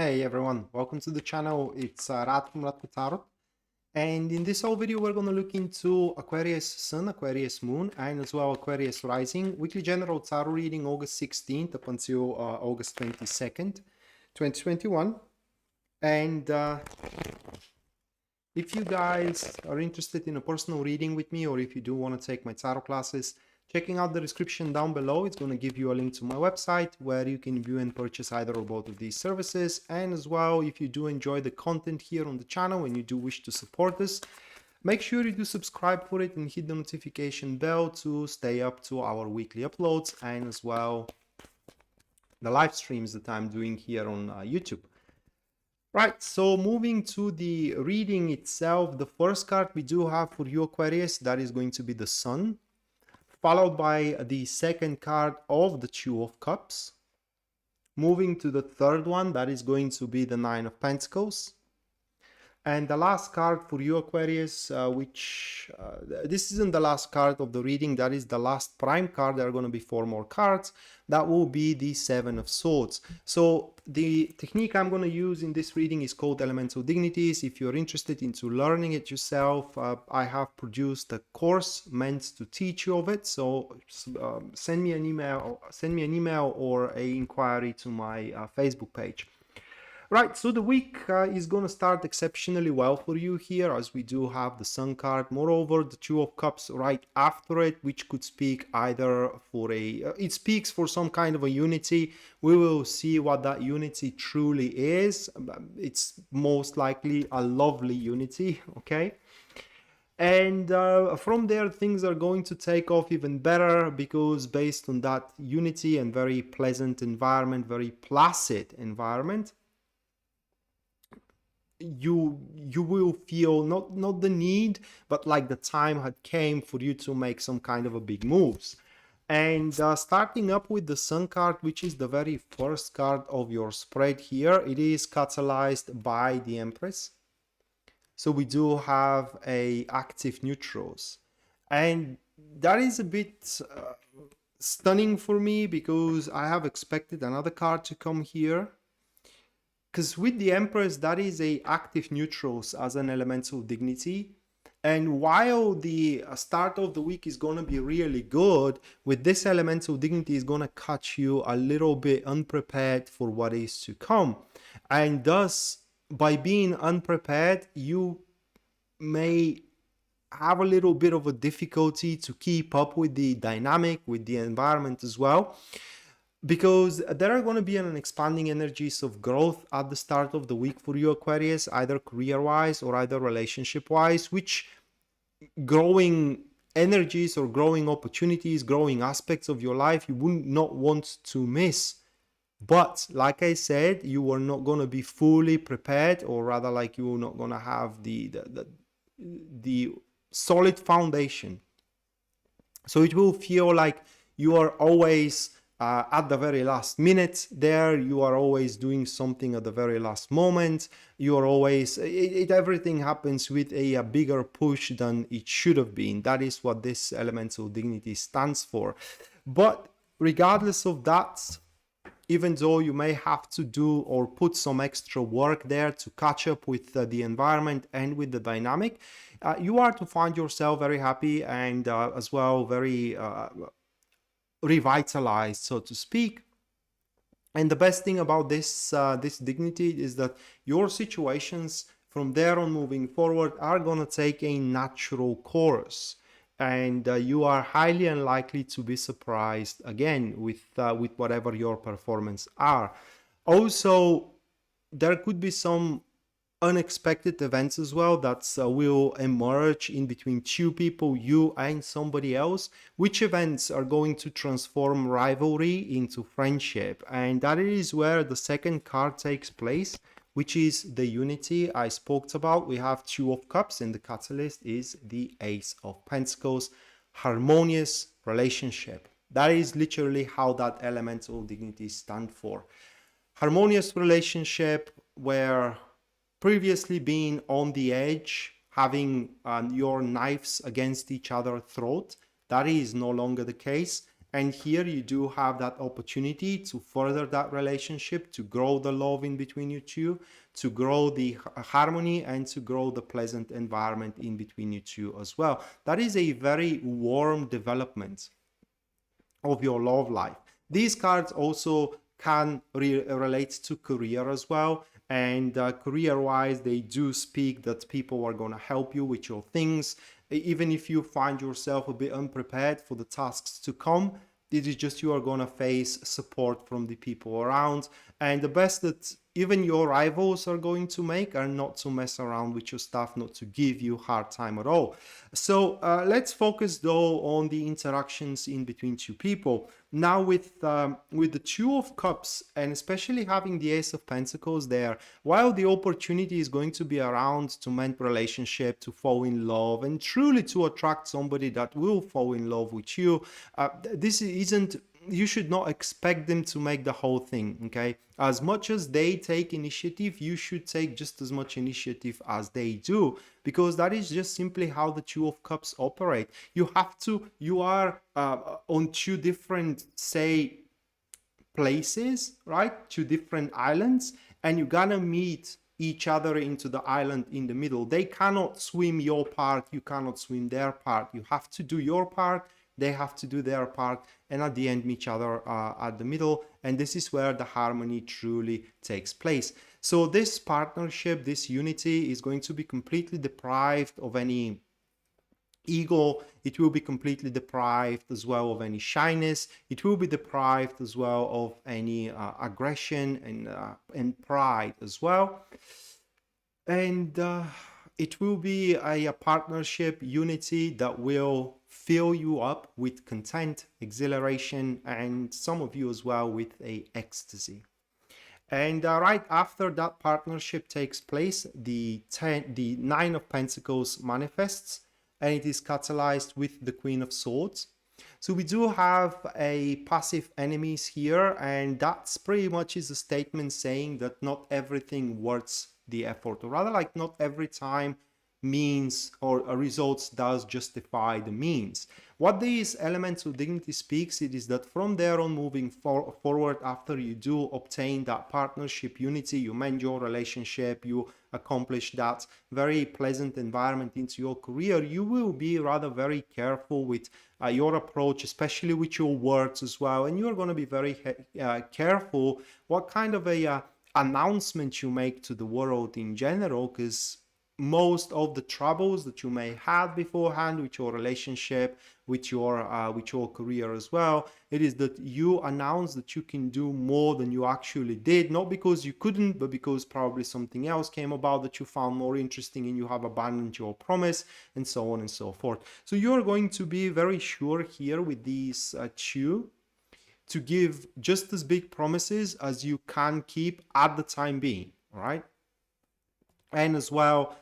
Hey everyone, welcome to the channel. It's Radko from Radko Tarot, and in this whole video we're going to look into Aquarius Sun, Aquarius Moon, and as well Aquarius Rising. Weekly General Tarot reading August 16th up until August 22nd, 2021. And if you guys are interested in a personal reading with me, or if you do want to take my tarot classes, checking out the description down below, it's going to give you a link to my website where you can view and purchase either or both of these services. And as well, if you do enjoy the content here on the channel and you do wish to support us, make sure you do subscribe for it and hit the notification bell to stay up to our weekly uploads and as well the live streams that I'm doing here on YouTube. Right, so moving to the reading itself, the first card we do have for you Aquarius, that is going to be the Sun, followed by the second card of the Two of Cups. Moving to the third one, that is going to be the Nine of Pentacles. And the last card for you Aquarius, this isn't the last card of the reading, that is the last prime card. There are going to be 4 more cards. That will be the Seven of Swords. So the technique I'm going to use in this reading is called Elemental Dignities. If you're interested into learning it yourself, I have produced a course meant to teach you of it. So send me an email or an inquiry to my Facebook page. Right, so the week is going to start exceptionally well for you here, as we do have the Sun card. Moreover, the Two of Cups right after it, which could speak either for it speaks for some kind of a unity. We will see what that unity truly is. It's most likely a lovely unity, okay? And from there, things are going to take off even better, because based on that unity and very pleasant environment, very placid environment, you will feel not the need, but like the time had came for you to make some kind of a big moves. And starting up with the Sun card, which is the very first card of your spread here, it is catalyzed by the Empress. So we do have a active neutrals, and that is a bit stunning for me, because I have expected another card to come here. Because with the Empress, that is a active neutrals as an elemental dignity. And while the start of the week is going to be really good, with this elemental dignity is going to catch you a little bit unprepared for what is to come. And thus, by being unprepared, you may have a little bit of a difficulty to keep up with the dynamic, with the environment as well, because there are going to be an expanding energies of growth at the start of the week for you Aquarius, either career-wise or either relationship-wise, which growing energies or growing opportunities, growing aspects of your life you would not want to miss. But like I said, you are not going to be fully prepared, or rather like you're not going to have the solid foundation. So it will feel like you are always at the very last minute there. You are always doing something at the very last moment. You are always, everything happens with a bigger push than it should have been. That is what this elemental dignity stands for. But regardless of that, even though you may have to do or put some extra work there to catch up with the environment and with the dynamic, you are to find yourself very happy and as well very revitalized, so to speak. And the best thing about this dignity is that your situations from there on moving forward are going to take a natural course, and you are highly unlikely to be surprised again with whatever your performance are. Also, there could be some unexpected events as well that will emerge in between two people, you and somebody else, which events are going to transform rivalry into friendship. And that is where the second card takes place, which is the unity I spoke about. We have Two of Cups, and the catalyst is the Ace of Pentacles, harmonious relationship. That is literally how that elemental dignity stands for. Harmonious relationship, where previously being on the edge, having your knives against each other's throat, that is no longer the case. And here you do have that opportunity to further that relationship, to grow the love in between you two, to grow the harmony, and to grow the pleasant environment in between you two as well. That is a very warm development of your love life. These cards also can relate to career as well. And career-wise, they do speak that people are going to help you with your things. Even if you find yourself a bit unprepared for the tasks to come, it is just you are going to face support from the people around. And the best that even your rivals are going to make are not to mess around with your stuff, not to give you hard time at all. So let's focus though on the interactions in between two people. Now with the Two of Cups, and especially having the Ace of Pentacles there, while the opportunity is going to be around to mend relationship, to fall in love, and truly to attract somebody that will fall in love with you, this isn't, you should not expect them to make the whole thing, okay? As much as they take initiative, you should take just as much initiative as they do, because that is just simply how the Two of Cups operate. You are on two different, say, places, right? Two different islands, and you gotta meet each other into the island in the middle. They cannot swim your part, you cannot swim their part. You have to do your part, they have to do their part, and at the end meet each other at the middle. And this is where the harmony truly takes place. So this partnership, this unity is going to be completely deprived of any ego. It will be completely deprived as well of any shyness. It will be deprived as well of any aggression and pride as well. And it will be a partnership unity that will fill you up with content, exhilaration, and some of you as well with a ecstasy. And right after that partnership takes place, the Nine of Pentacles manifests, and it is catalyzed with the Queen of Swords. So we do have a passive enemies here, and that's pretty much is a statement saying that not everything worth the effort, or rather like not every time means or results does justify the means. What these elements of dignity speaks, it is that from there on moving forward, after you do obtain that partnership unity, you mend your relationship, you accomplish that very pleasant environment into your career, you will be rather very careful with your approach, especially with your words as well. And you're going to be very careful what kind of a announcement you make to the world in general, because most of the troubles that you may have beforehand with your relationship, with your career as well, it is that you announce that you can do more than you actually did, not because you couldn't, but because probably something else came about that you found more interesting and you have abandoned your promise, and so on and so forth. So you're going to be very sure here with these two to give just as big promises as you can keep at the time being, all right? And as well,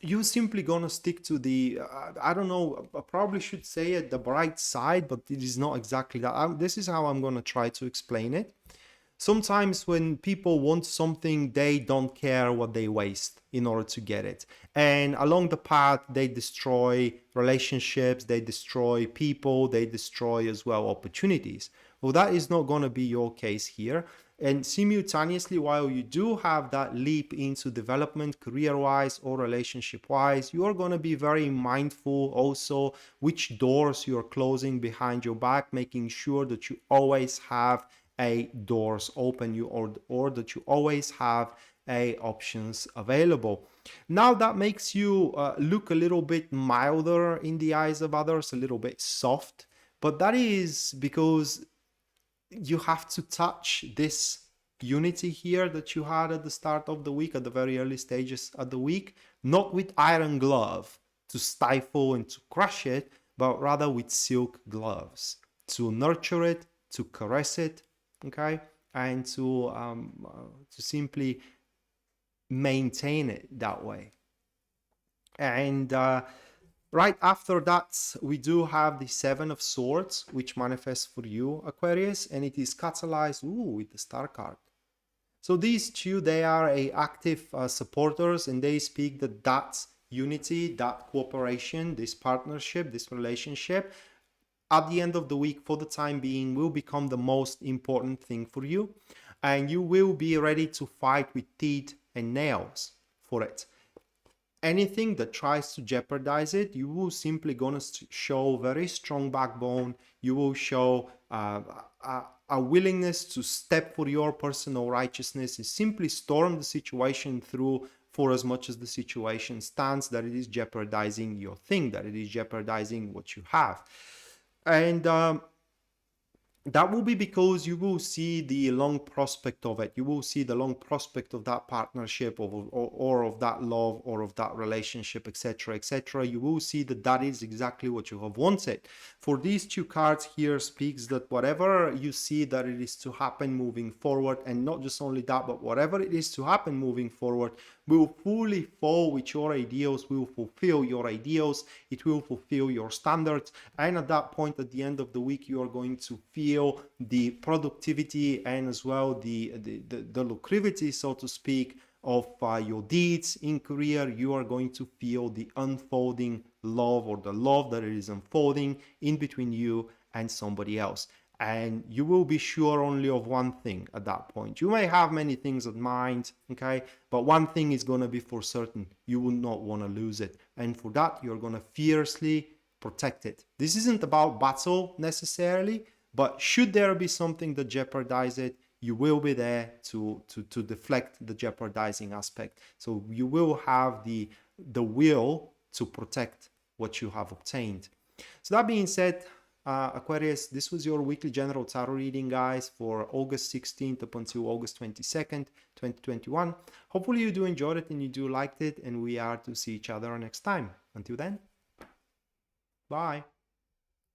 you're simply gonna stick to the I don't know, I probably should say it, the bright side, but it is not exactly that. This is how I'm gonna try to explain it. Sometimes when people want something, they don't care what they waste in order to get it. And along the path, they destroy relationships, they destroy people, they destroy as well opportunities. Well, that is not going to be your case here. And simultaneously, while you do have that leap into development career-wise or relationship-wise, you are going to be very mindful also which doors you're closing behind your back, making sure that you always have doors open, or that you always have options available. Now that makes you look a little bit milder in the eyes of others, a little bit soft, but that is because you have to touch this unity here that you had at the start of the week, at the very early stages of the week, not with iron glove to stifle and to crush it, but rather with silk gloves to nurture it, to caress it, okay, and to simply maintain it that way. And right after that, we do have the Seven of Swords, which manifests for you, Aquarius, and it is catalyzed with the Star card. So these two, they are active supporters, and they speak that unity, that cooperation, this partnership, this relationship, at the end of the week, for the time being, will become the most important thing for you. And you will be ready to fight with teeth and nails for it. Anything that tries to jeopardize it, you will simply gonna show very strong backbone. You will show a willingness to step for your personal righteousness and simply storm the situation through for as much as the situation stands, that it is jeopardizing your thing, that it is jeopardizing what you have. And that will be because you will see the long prospect of it. You will see the long prospect of that partnership or of that love or of that relationship, etc., etc. You will see that that is exactly what you have wanted. For these two cards here speaks that whatever you see that it is to happen moving forward, and not just only that, but whatever it is to happen moving forward will fully fall with your ideals, will fulfill your ideals, it will fulfill your standards, and at that point, at the end of the week, you are going to feel the productivity and as well the lucrativity, so to speak, of your deeds in career. You are going to feel the unfolding love, or the love that is unfolding in between you and somebody else. And you will be sure only of one thing at that point. You may have many things in mind, okay, but one thing is going to be for certain: you will not want to lose it, and for that you're going to fiercely protect it. This isn't about battle necessarily, but should there be something that jeopardizes it, you will be there to deflect the jeopardizing aspect. So you will have the will to protect what you have obtained. So that being said, Aquarius, this was your weekly general tarot reading, guys, for August 16th up until August 22nd, 2021. Hopefully you do enjoy it and you do like it, and we are to see each other next time. Until then, bye.